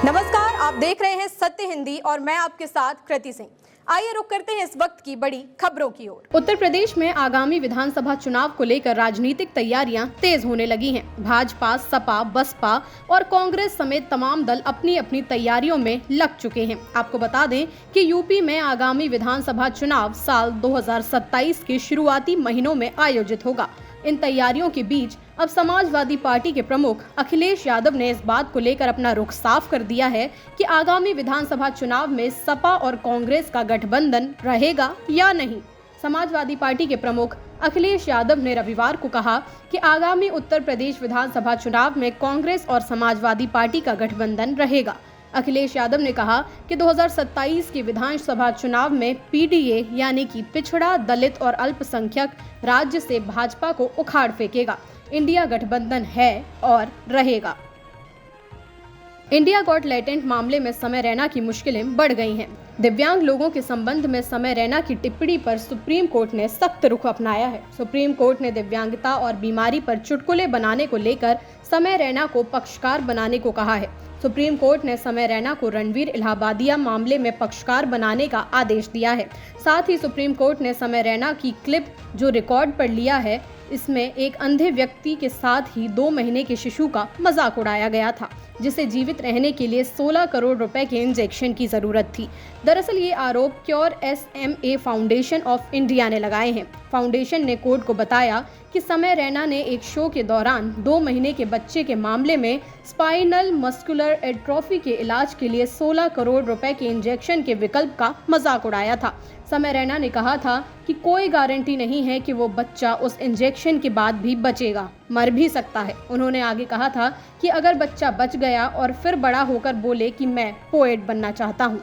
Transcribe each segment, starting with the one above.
नमस्कार, आप देख रहे हैं सत्य हिंदी और मैं आपके साथ कृति सिंह। आइए रुक करते हैं इस वक्त की बड़ी खबरों की ओर। उत्तर प्रदेश में आगामी विधानसभा चुनाव को लेकर राजनीतिक तैयारियां तेज होने लगी हैं। भाजपा, सपा, बसपा और कांग्रेस समेत तमाम दल अपनी अपनी तैयारियों में लग चुके हैं। आपको बता दें कि यूपी में आगामी विधानसभा चुनाव साल 2027 के शुरुआती महीनों में आयोजित होगा। इन तैयारियों के बीच अब समाजवादी पार्टी के प्रमुख अखिलेश यादव ने इस बात को लेकर अपना रुख साफ कर दिया है कि आगामी विधानसभा चुनाव में सपा और कांग्रेस का गठबंधन रहेगा या नहीं। समाजवादी पार्टी के प्रमुख अखिलेश यादव ने रविवार को कहा कि आगामी उत्तर प्रदेश विधानसभा चुनाव में कांग्रेस और समाजवादी पार्टी का गठबंधन रहेगा। अखिलेश यादव ने कहा कि 2027 के विधानसभा चुनाव में पीडीए यानी कि पिछड़ा, दलित और अल्पसंख्यक राज्य से भाजपा को उखाड़ फेंकेगा। इंडिया गठबंधन है और रहेगा। इंडिया गॉट लेटेंट मामले में समय रैना की मुश्किलें बढ़ गई हैं। दिव्यांग लोगों के संबंध में समय रैना की टिप्पणी पर सुप्रीम कोर्ट ने सख्त रुख अपनाया है। सुप्रीम कोर्ट ने दिव्यांगता और बीमारी पर चुटकुले बनाने को लेकर समय रैना को पक्षकार बनाने को कहा है। सुप्रीम कोर्ट ने समय रैना को रणवीर इलाहाबादिया मामले में पक्षकार बनाने का आदेश दिया है। साथ ही सुप्रीम कोर्ट ने समय रैना की क्लिप जो रिकॉर्ड पर लिया है, इसमें एक अंधे व्यक्ति के साथ ही 2 महीने के शिशु का मजाक उड़ाया गया था, जिसे जीवित रहने के लिए 16 करोड़ रुपए के इंजेक्शन की जरूरत थी। दरअसल ये आरोप cure SMA foundation of India ने लगाए हैं। फाउंडेशन ने कोर्ट को बताया कि समय रैना ने एक शो के दौरान 2 महीने के बच्चे के मामले में स्पाइनल मस्कुलर एट्रोफी के इलाज के लिए 16 करोड़ रुपए के इंजेक्शन के विकल्प का मजाक उड़ाया था। समय रैना ने कहा था कि कोई गारंटी नहीं है कि वो बच्चा उस इंजेक्शन के बाद भी बचेगा, मर भी सकता है। उन्होंने आगे कहा था कि अगर बच्चा बच गया और फिर बड़ा होकर बोले कि मैं पोएट बनना चाहता हूँ।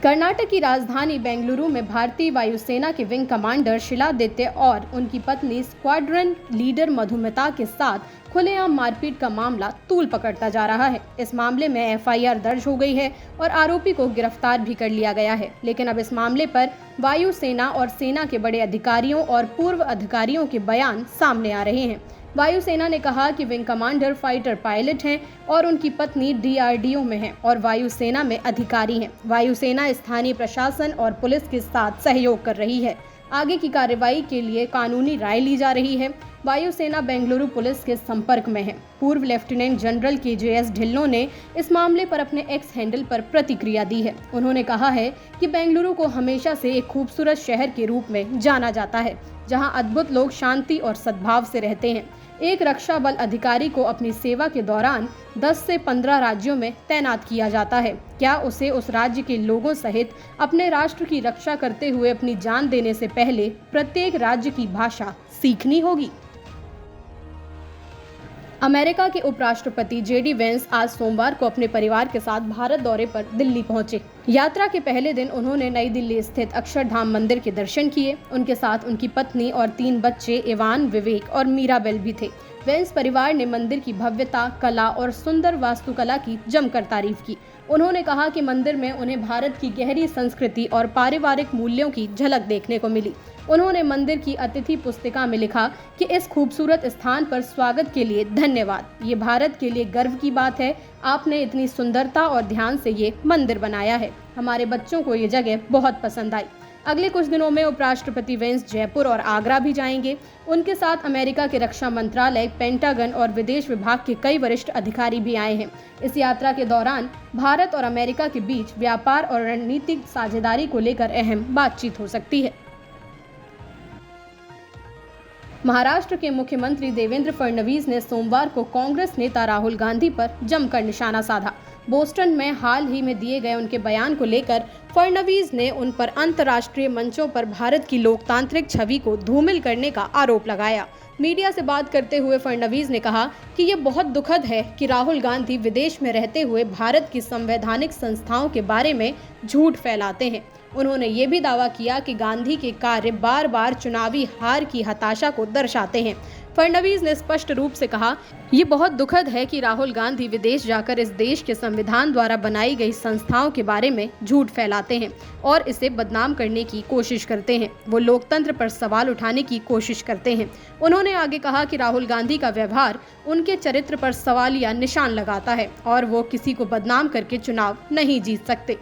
कर्नाटक की राजधानी बेंगलुरु में भारतीय वायुसेना के विंग कमांडर शिलादित्य और उनकी पत्नी स्क्वाड्रन लीडर मधुमिता के साथ खुलेआम मारपीट का मामला तूल पकड़ता जा रहा है। इस मामले में FIR दर्ज हो गई है और आरोपी को गिरफ्तार भी कर लिया गया है। लेकिन अब इस मामले पर वायुसेना और सेना के बड़े अधिकारियों और पूर्व अधिकारियों के बयान सामने आ रहे हैं। वायुसेना ने कहा कि विंग कमांडर फाइटर पायलट हैं और उनकी पत्नी DRDO में हैं और वायुसेना में अधिकारी हैं। वायुसेना स्थानीय प्रशासन और पुलिस के साथ सहयोग कर रही है। आगे की कार्रवाई के लिए कानूनी राय ली जा रही है। वायुसेना बेंगलुरु पुलिस के संपर्क में है। पूर्व लेफ्टिनेंट जनरल KJS ढिल्लों ने इस मामले पर अपने एक्स हैंडल पर प्रतिक्रिया दी है। उन्होंने कहा है कि बेंगलुरु को हमेशा से एक खूबसूरत शहर के रूप में जाना जाता है, जहां अद्भुत लोग शांति और सद्भाव से रहते हैं। एक रक्षा बल अधिकारी को अपनी सेवा के दौरान 10 से 15 राज्यों में तैनात किया जाता है। क्या उसे उस राज्य के लोगों सहित अपने राष्ट्र की रक्षा करते हुए अपनी जान देने से पहले प्रत्येक राज्य की भाषा सीखनी होगी? अमेरिका के उपराष्ट्रपति JD वेंस आज सोमवार को अपने परिवार के साथ भारत दौरे पर दिल्ली पहुंचे। यात्रा के पहले दिन उन्होंने नई दिल्ली स्थित अक्षरधाम मंदिर के दर्शन किए। उनके साथ उनकी पत्नी और 3 बच्चे इवान, विवेक और मीराबेल भी थे। वेंस परिवार ने मंदिर की भव्यता, कला और सुंदर वास्तुकला की जमकर तारीफ की। उन्होंने कहा कि मंदिर में उन्हें भारत की गहरी संस्कृति और पारिवारिक मूल्यों की झलक देखने को मिली। उन्होंने मंदिर की अतिथि पुस्तिका में लिखा कि इस खूबसूरत स्थान पर स्वागत के लिए धन्यवाद। ये भारत के लिए गर्व की बात है। आपने इतनी सुंदरता और ध्यान से ये मंदिर बनाया है। हमारे बच्चों को ये जगह बहुत पसंद आई। अगले कुछ दिनों में उपराष्ट्रपति वेंस जयपुर और आगरा भी जाएंगे। उनके साथ अमेरिका के रक्षा मंत्रालय, पेंटागन और विदेश विभाग के कई वरिष्ठ अधिकारी भी आए हैं। इस यात्रा के दौरान भारत और अमेरिका के बीच व्यापार और रणनीतिक साझेदारी को लेकर अहम बातचीत हो सकती है। महाराष्ट्र के मुख्यमंत्री देवेंद्र फडणवीस ने सोमवार को कांग्रेस नेता राहुल गांधी पर जमकर निशाना साधा। बोस्टन में हाल ही में दिए गए उनके बयान को लेकर फडणवीस ने उन पर अंतर्राष्ट्रीय मंचों पर भारत की लोकतांत्रिक छवि को धूमिल करने का आरोप लगाया। मीडिया से बात करते हुए फडणवीस ने कहा कि ये बहुत दुखद है कि राहुल गांधी विदेश में रहते हुए भारत की संवैधानिक संस्थाओं के बारे में झूठ फैलाते हैं। उन्होंने ये भी दावा किया कि गांधी के कार्य बार बार चुनावी हार की हताशा को दर्शाते हैं। फडणवीस ने स्पष्ट रूप से कहा, ये बहुत दुखद है कि राहुल गांधी विदेश जाकर इस देश के संविधान द्वारा बनाई गई संस्थाओं के बारे में झूठ फैलाते हैं और इसे बदनाम करने की कोशिश करते हैं। वो लोकतंत्र पर सवाल उठाने की कोशिश करते हैं। उन्होंने आगे कहा कि राहुल गांधी का व्यवहार उनके चरित्र पर सवालिया निशान लगाता है और वो किसी को बदनाम करके चुनाव नहीं जीत सकते।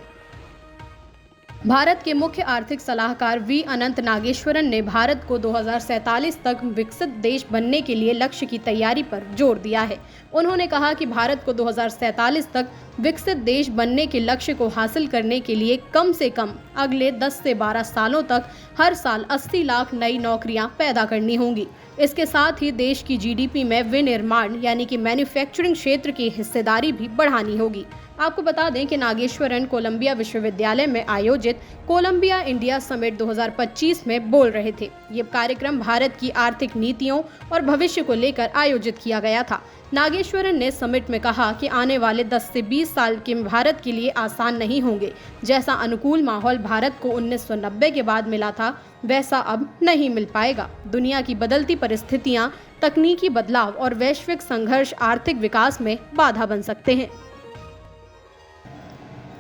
भारत के मुख्य आर्थिक सलाहकार वी अनंत नागेश्वरन ने भारत को 2047 तक विकसित देश बनने के लिए लक्ष्य की तैयारी पर जोर दिया है। उन्होंने कहा कि भारत को 2047 तक विकसित देश बनने के लक्ष्य को हासिल करने के लिए कम से कम अगले 10 से 12 सालों तक हर साल 80 लाख नई नौकरियां पैदा करनी होंगी। इसके साथ ही देश की जीडीपी में विनिर्माण यानी कि मैन्युफैक्चरिंग क्षेत्र की हिस्सेदारी भी बढ़ानी होगी। आपको बता दें कि नागेश्वरन कोलंबिया विश्वविद्यालय में आयोजित कोलंबिया इंडिया समिट 2025 में बोल रहे थे। ये कार्यक्रम भारत की आर्थिक नीतियों और भविष्य को लेकर आयोजित किया गया था। नागेश्वरन ने समिट में कहा कि आने वाले 10 से 20 साल के भारत के लिए आसान नहीं होंगे। जैसा अनुकूल माहौल भारत को 1990 के बाद मिला था, वैसा अब नहीं मिल पाएगा। दुनिया की बदलती परिस्थितियां, तकनीकी बदलाव और वैश्विक संघर्ष आर्थिक विकास में बाधा बन सकते हैं।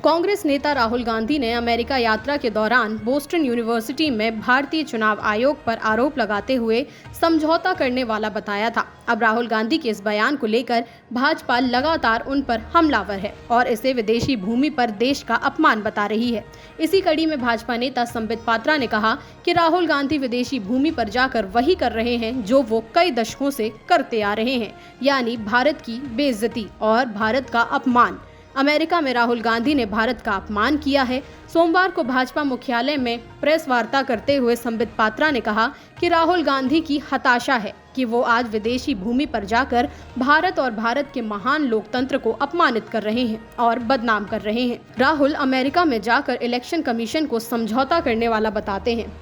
कांग्रेस नेता राहुल गांधी ने अमेरिका यात्रा के दौरान बोस्टन यूनिवर्सिटी में भारतीय चुनाव आयोग पर आरोप लगाते हुए समझौता करने वाला बताया था। अब राहुल गांधी के इस बयान को लेकर भाजपा लगातार उन पर हमलावर है और इसे विदेशी भूमि पर देश का अपमान बता रही है। इसी कड़ी में भाजपा नेता संबित पात्रा ने कहा कि राहुल गांधी विदेशी भूमि पर जाकर वही कर रहे हैं जो वो कई दशकों से करते आ रहे हैं, यानी भारत की बेइज्जती और भारत का अपमान। अमेरिका में राहुल गांधी ने भारत का अपमान किया है। सोमवार को भाजपा मुख्यालय में प्रेस वार्ता करते हुए संबित पात्रा ने कहा कि राहुल गांधी की हताशा है कि वो आज विदेशी भूमि पर जाकर भारत और भारत के महान लोकतंत्र को अपमानित कर रहे हैं और बदनाम कर रहे हैं। राहुल अमेरिका में जाकर इलेक्शन कमीशन को समझौता करने वाला बताते हैं।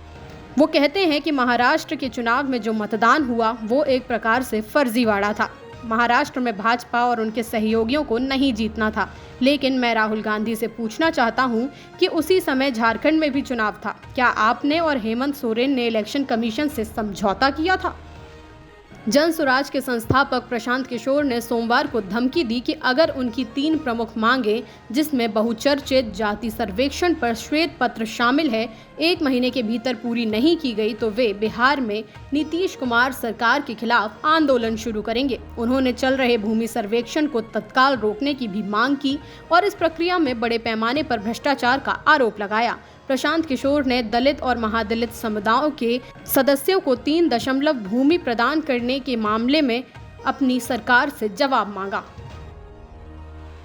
वो कहते हैं कि महाराष्ट्र के चुनाव में जो मतदान हुआ वो एक प्रकार से फर्जीवाड़ा था। महाराष्ट्र में भाजपा और उनके सहयोगियों को नहीं जीतना था, लेकिन मैं राहुल गांधी से पूछना चाहता हूं कि उसी समय झारखंड में भी चुनाव था। क्या आपने और हेमंत सोरेन ने इलेक्शन कमीशन से समझौता किया था? जन स्वराज के संस्थापक प्रशांत किशोर ने सोमवार को धमकी दी कि अगर उनकी 3 प्रमुख मांगे, जिसमें बहुचर्चित जाति सर्वेक्षण पर श्वेत पत्र शामिल है, 1 महीने के भीतर पूरी नहीं की गई तो वे बिहार में नीतीश कुमार सरकार के खिलाफ आंदोलन शुरू करेंगे। उन्होंने चल रहे भूमि सर्वेक्षण को तत्काल रोकने की भी मांग की और इस प्रक्रिया में बड़े पैमाने पर भ्रष्टाचार का आरोप लगाया। प्रशांत किशोर ने दलित और महादलित समुदायों के सदस्यों को 3 भूमि प्रदान करने के मामले में अपनी सरकार से जवाब मांगा।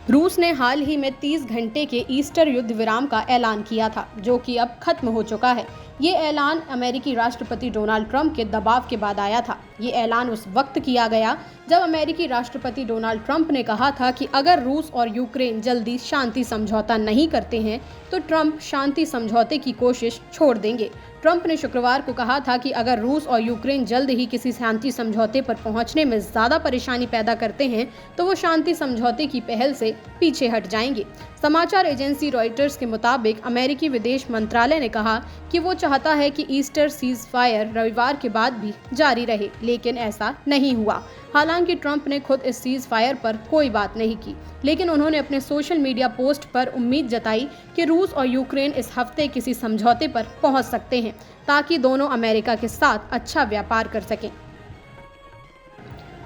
रूस ने हाल ही में 30 घंटे के ईस्टर युद्ध विराम का ऐलान किया था, जो कि अब खत्म हो चुका है। ये ऐलान अमेरिकी राष्ट्रपति डोनाल्ड ट्रंप के दबाव के बाद आया था। ये ऐलान उस वक्त किया गया जब अमेरिकी राष्ट्रपति डोनाल्ड ट्रंप ने कहा था कि अगर रूस और यूक्रेन जल्दी शांति समझौता नहीं करते हैं तो ट्रंप शांति समझौते की कोशिश छोड़ देंगे। ट्रंप ने शुक्रवार को कहा था कि अगर रूस और यूक्रेन जल्द ही किसी शांति समझौते पर पहुंचने में ज्यादा परेशानी पैदा करते हैं तो वो शांति समझौते की पहल से पीछे हट जाएंगे। समाचार एजेंसी रॉयटर्स के मुताबिक अमेरिकी विदेश मंत्रालय ने कहा कि वो चाहता है कि ईस्टर सीज फायर रविवार के बाद भी जारी रहे, लेकिन ऐसा नहीं हुआ। हालांकि ट्रंप ने खुद इस सीज फायर पर कोई बात नहीं की, लेकिन उन्होंने अपने सोशल मीडिया पोस्ट पर उम्मीद जताई कि रूस और यूक्रेन इस हफ्ते किसी समझौते पर पहुंच सकते हैं ताकि दोनों अमेरिका के साथ अच्छा व्यापार कर सकें।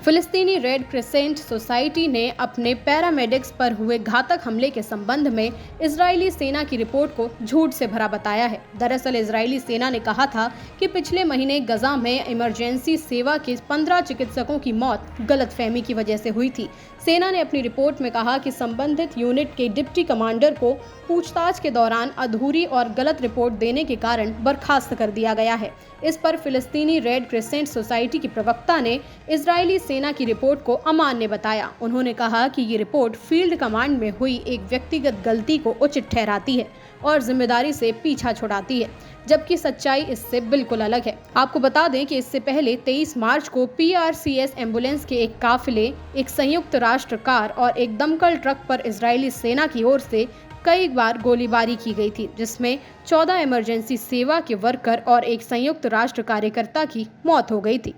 फिलिस्तीनी रेड क्रिसेंट सोसाइटी ने अपने पैरामेडिक्स पर हुए घातक हमले के संबंध में इजरायली सेना की रिपोर्ट को झूठ से भरा बताया है। दरअसल इजरायली सेना ने कहा था कि पिछले महीने गजा में इमरजेंसी सेवा के 15 चिकित्सकों की मौत गलतफहमी की वजह से हुई थी। सेना ने अपनी रिपोर्ट में कहा कि संबंधित यूनिट के डिप्टी कमांडर को पूछताछ के दौरान अधूरी और गलत रिपोर्ट देने के कारण बर्खास्त कर दिया गया है। इस पर फिलिस्तीनी रेड क्रिसेंट सोसाइटी की प्रवक्ता ने इजरायली सेना की रिपोर्ट को अमान्य बताया। उन्होंने कहा कि ये रिपोर्ट फील्ड कमांड में हुई एक व्यक्तिगत गलती को उचित ठहराती है और जिम्मेदारी से पीछा छुड़ाती है, जबकि सच्चाई इससे बिल्कुल अलग है। आपको बता दें कि इससे पहले 23 मार्च को PRCS एम्बुलेंस के एक काफिले, एक संयुक्त राष्ट्र कार और एक दमकल ट्रक पर इजरायली सेना की ओर से कई बार गोलीबारी की गई थी, जिसमें 14 इमरजेंसी सेवा के वर्कर और एक संयुक्त राष्ट्र कार्यकर्ता की मौत हो गई थी।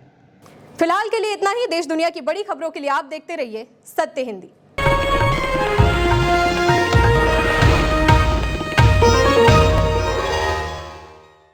फिलहाल के लिए इतना ही। देश दुनिया की बड़ी खबरों के लिए आप देखते रहिए सत्य हिंदी।